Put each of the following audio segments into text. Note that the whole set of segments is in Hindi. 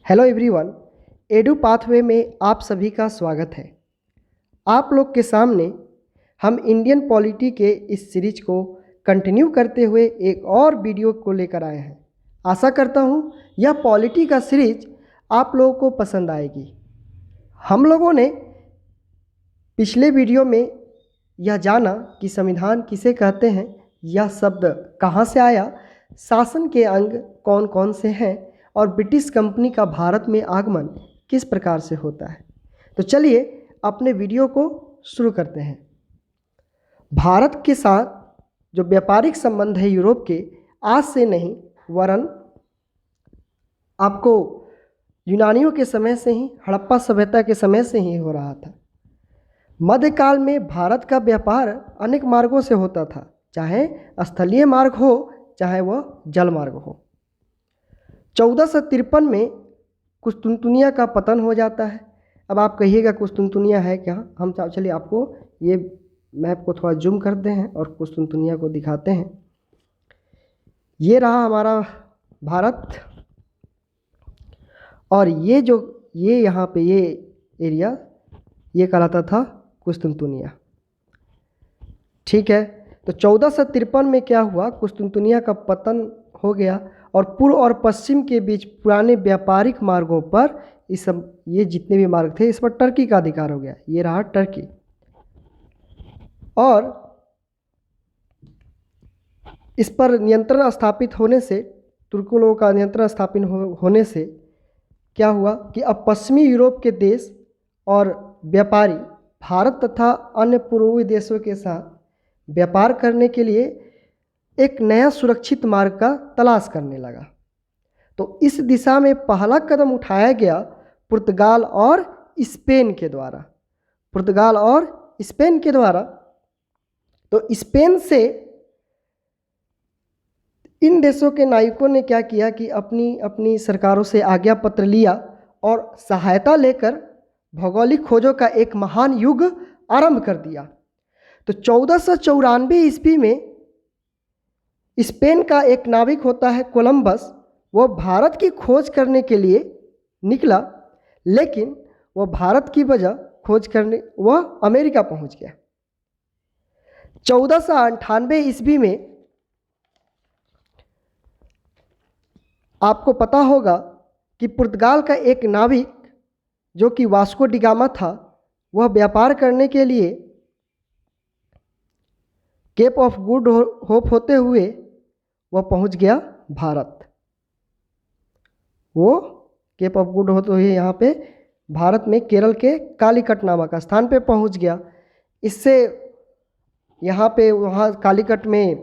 हेलो एवरीवन, एडू पाथवे में आप सभी का स्वागत है। आप लोग के सामने हम इंडियन पॉलिटी के इस सीरीज को कंटिन्यू करते हुए एक और वीडियो को लेकर आए हैं। आशा करता हूँ यह पॉलिटी का सीरीज आप लोगों को पसंद आएगी। हम लोगों ने पिछले वीडियो में यह जाना कि संविधान किसे कहते हैं, यह शब्द कहाँ से आया, शासन के अंग कौन कौन से हैं और ब्रिटिश कंपनी का भारत में आगमन किस प्रकार से होता है। तो चलिए अपने वीडियो को शुरू करते हैं। भारत के साथ जो व्यापारिक संबंध है यूरोप के, आज से नहीं वरन आपको यूनानियों के समय से ही, हड़प्पा सभ्यता के समय से ही हो रहा था। मध्यकाल में भारत का व्यापार अनेक मार्गों से होता था, चाहे स्थलीय मार्ग हो चाहे वह जल मार्ग हो। 1453 में कुस्तुनतुनिया का पतन हो जाता है। अब आप कहिएगा कुस्तुनतुनिया है क्या? हम चलिए आपको ये मैप को थोड़ा जूम करते हैं और कुस्तुनतुनिया को दिखाते हैं। ये रहा हमारा भारत और ये यहाँ पे ये एरिया ये कहलाता था कुस्तुनतुनिया। ठीक है, तो 1453 में क्या हुआ, कुस्तुनतुनिया का पतन हो गया और पूर्व और पश्चिम के बीच पुराने व्यापारिक मार्गों पर ये जितने भी मार्ग थे इस पर टर्की का अधिकार हो गया। ये रहा टर्की। और इस पर नियंत्रण स्थापित होने से, तुर्कों लोगों का नियंत्रण स्थापित होने से क्या हुआ कि अब पश्चिमी यूरोप के देश और व्यापारी भारत तथा अन्य पूर्वी देशों के साथ व्यापार करने के लिए एक नया सुरक्षित मार्ग का तलाश करने लगा। तो इस दिशा में पहला कदम उठाया गया पुर्तगाल और स्पेन के द्वारा। तो स्पेन से इन देशों के नायकों ने क्या किया कि अपनी अपनी सरकारों से आज्ञा पत्र लिया और सहायता लेकर भौगोलिक खोजों का एक महान युग आरंभ कर दिया। तो 1494 ईस्वी में स्पेन का एक नाविक होता है कोलंबस, वो भारत की खोज करने के लिए निकला, लेकिन वह भारत की बजाय खोज करने वह अमेरिका पहुंच गया। 1498 ईस्वी में आपको पता होगा कि पुर्तगाल का एक नाविक जो कि वास्को डिगामा था, वह व्यापार करने के लिए केप ऑफ गुड होप होते हुए वह पहुंच गया भारत। वो केप ऑफ गुड होते हुए यहाँ पे भारत में केरल के कालीकट नामक स्थान पे पहुंच गया। इससे यहाँ पे वहाँ कालीकट में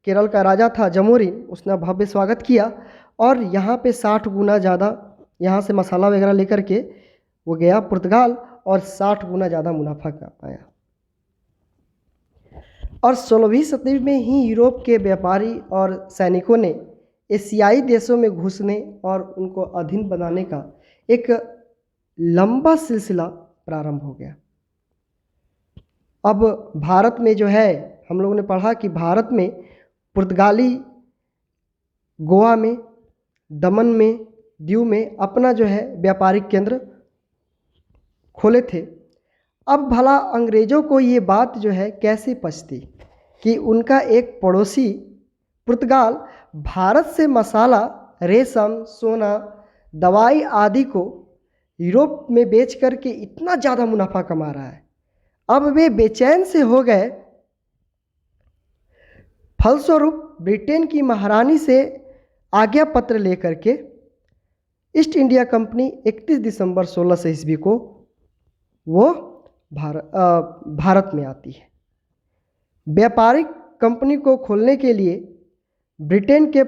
केरल का राजा था जमोरिन, उसने भव्य स्वागत किया और यहाँ पे 60 गुना ज़्यादा यहाँ से मसाला वगैरह लेकर के वो गया पुर्तगाल और 60 गुना ज़्यादा मुनाफा पाया। और 16वीं सदी में ही यूरोप के व्यापारी और सैनिकों ने एशियाई देशों में घुसने और उनको अधीन बनाने का एक लंबा सिलसिला प्रारंभ हो गया। अब भारत में जो है, हम लोगों ने पढ़ा कि भारत में पुर्तगाली गोवा में, दमन में, दीव में अपना जो है व्यापारिक केंद्र खोले थे। अब भला अंग्रेज़ों को ये बात जो है कैसे पचती कि उनका एक पड़ोसी पुर्तगाल भारत से मसाला, रेशम, सोना, दवाई आदि को यूरोप में बेच करके इतना ज़्यादा मुनाफा कमा रहा है। अब वे बेचैन से हो गए। फलस्वरूप ब्रिटेन की महारानी से आज्ञा पत्र लेकर के ईस्ट इंडिया कंपनी 31 दिसंबर 1600 ईस्वी को वो भारत में आती है। व्यापारिक कंपनी को खोलने के लिए ब्रिटेन के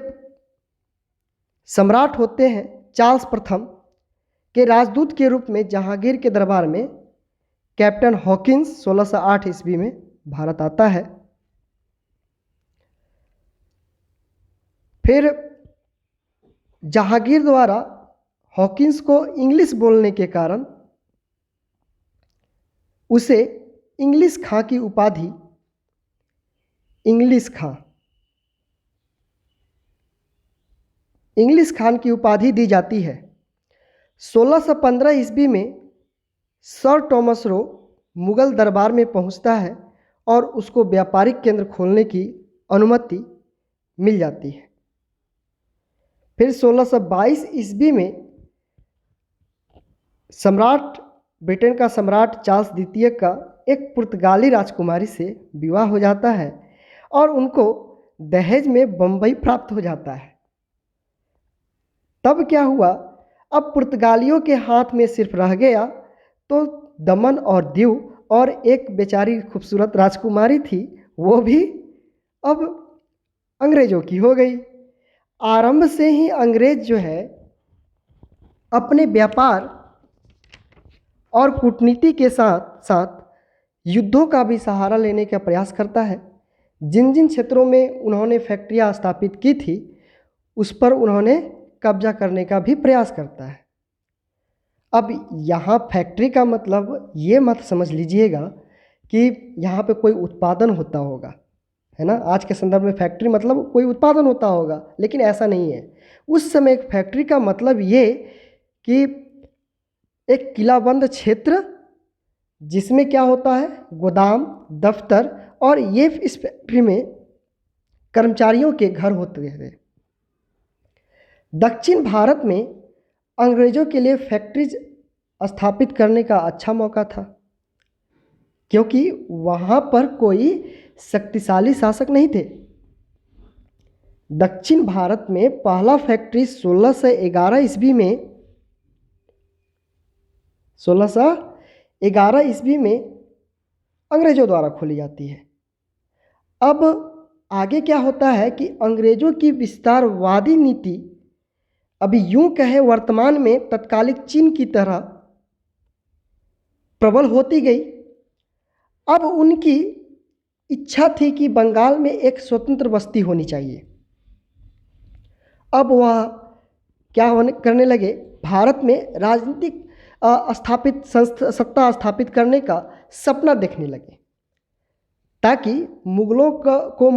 सम्राट होते हैं चार्ल्स प्रथम के राजदूत के रूप में जहांगीर के दरबार में कैप्टन हॉकिंस 1608 ईस्वी में भारत आता है। फिर जहांगीर द्वारा हॉकिंस को इंग्लिश बोलने के कारण उसे इंग्लिश खां की उपाधि इंग्लिश खान की उपाधि दी जाती है। 1615 ईस्वी में सर टॉमस रो मुगल दरबार में पहुंचता है और उसको व्यापारिक केंद्र खोलने की अनुमति मिल जाती है। फिर 1622 ईस्वी में सम्राट ब्रिटेन का सम्राट चार्ल्स द्वितीय का एक पुर्तगाली राजकुमारी से विवाह हो जाता है और उनको दहेज में बम्बई प्राप्त हो जाता है। तब क्या हुआ, अब पुर्तगालियों के हाथ में सिर्फ रह गया तो दमन और दीव, और एक बेचारी खूबसूरत राजकुमारी थी वो भी अब अंग्रेजों की हो गई। आरंभ से ही अंग्रेज जो है अपने व्यापार और कूटनीति के साथ साथ युद्धों का भी सहारा लेने का प्रयास करता है। जिन जिन क्षेत्रों में उन्होंने फैक्ट्रियां स्थापित की थी उस पर उन्होंने कब्जा करने का भी प्रयास करता है। अब यहाँ फैक्ट्री का मतलब ये मत समझ लीजिएगा कि यहाँ पे कोई उत्पादन होता होगा, है ना। आज के संदर्भ में फैक्ट्री मतलब कोई उत्पादन होता होगा, लेकिन ऐसा नहीं है। उस समय एक फैक्ट्री का मतलब ये कि एक किलाबंद क्षेत्र जिसमें क्या होता है, गोदाम, दफ्तर, और ये इस फैक्ट्री में कर्मचारियों के घर होते थे। दक्षिण भारत में अंग्रेजों के लिए फैक्ट्रीज स्थापित करने का अच्छा मौका था, क्योंकि वहाँ पर कोई शक्तिशाली शासक नहीं थे। दक्षिण भारत में पहला फैक्ट्री 1611 ईस्वी में अंग्रेजों द्वारा खोली जाती है। अब आगे क्या होता है कि अंग्रेजों की विस्तारवादी नीति अभी यूं कहे वर्तमान में तत्कालिक चीन की तरह प्रबल होती गई। अब उनकी इच्छा थी कि बंगाल में एक स्वतंत्र बस्ती होनी चाहिए। अब वह क्या करने लगे, भारत में राजनीतिक सत्ता स्थापित करने का सपना देखने लगे, ताकि मुगलों को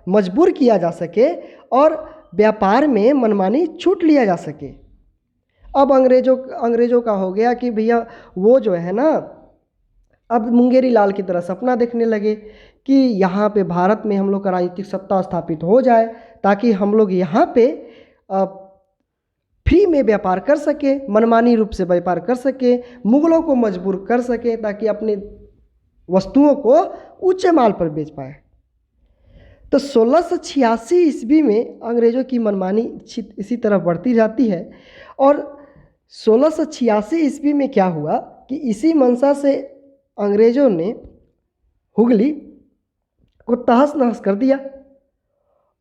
मजबूर किया जा सके और व्यापार में मनमानी छूट लिया जा सके। अब अंग्रेजों का हो गया कि भैया वो जो है ना, अब मुंगेरी लाल की तरह सपना देखने लगे कि यहाँ पे भारत में हम लोग का राजनीतिक सत्ता स्थापित हो जाए, ताकि हम लोग यहाँ पे फ्री में व्यापार कर सके, मनमानी रूप से व्यापार कर सके, मुगलों को मजबूर कर सके, ताकि अपने वस्तुओं को ऊंचे माल पर बेच पाए। तो 1686 ईस्वी में अंग्रेजों की मनमानी इसी तरह बढ़ती जाती है, और 1686 ईस्वी में क्या हुआ कि इसी मंशा से अंग्रेजों ने हुगली को तहस नहस कर दिया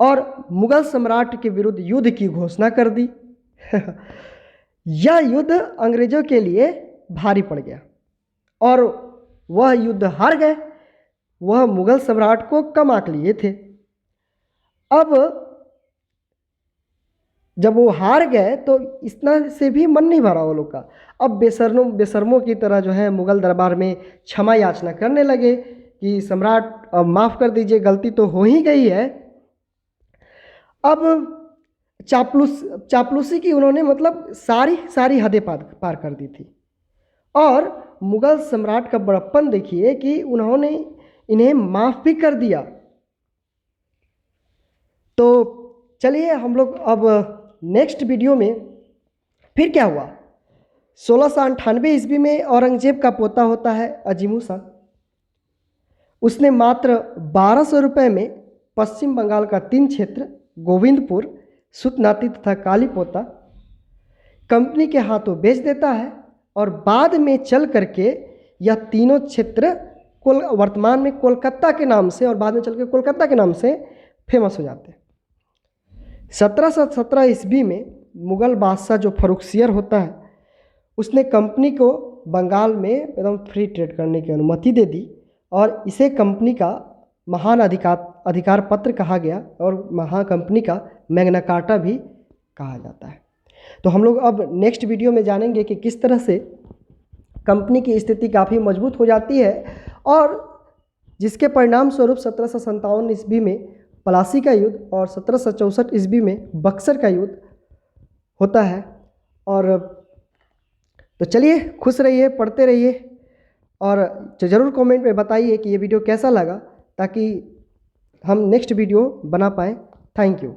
और मुगल सम्राट के विरुद्ध युद्ध की घोषणा कर दी। यह युद्ध अंग्रेजों के लिए भारी पड़ गया और वह युद्ध हार गए। वह मुगल सम्राट को कम आंक लिए थे। अब जब वो हार गए तो इतना से भी मन नहीं भरा वो लोग का। अब बेशर्मों की तरह जो है मुगल दरबार में क्षमा याचना करने लगे कि सम्राट माफ़ कर दीजिए, गलती तो हो ही गई है। अब चापलूसी की उन्होंने मतलब सारी हदें पार कर दी थी। और मुगल सम्राट का बड़प्पन देखिए कि उन्होंने इन्हें माफ़ भी कर दिया। तो चलिए हम लोग अब नेक्स्ट वीडियो में फिर क्या हुआ। 1698 ईस्वी में औरंगजेब का पोता होता है अजीमुल शाह। उसने मात्र 1200 रुपये में पश्चिम बंगाल का 3 क्षेत्र गोविंदपुर, सुतनाती तथा कालीपोता कंपनी के हाथों बेच देता है और बाद में चल करके यह तीनों क्षेत्र वर्तमान में कोलकाता के नाम से और बाद में चल के कोलकाता के नाम से फेमस हो जाते हैं। 1717 ईस्वी में मुगल बादशाह जो फर्रुखसियर होता है उसने कंपनी को बंगाल में एकदम फ्री ट्रेड करने की अनुमति दे दी और इसे कंपनी का महान अधिकार पत्र कहा गया और महा कंपनी का मैग्ना कार्टा भी कहा जाता है। तो हम लोग अब नेक्स्ट वीडियो में जानेंगे कि किस तरह से कंपनी की स्थिति काफ़ी मजबूत हो जाती है और जिसके परिणाम स्वरूप 1757 ईस्वी में प्लासी का युद्ध और 1764 ईस्वी में बक्सर का युद्ध होता है और तो चलिए, खुश रहिए, पढ़ते रहिए और ज़रूर कमेंट में बताइए कि ये वीडियो कैसा लगा, ताकि हम नेक्स्ट वीडियो बना पाएँ। Thank you.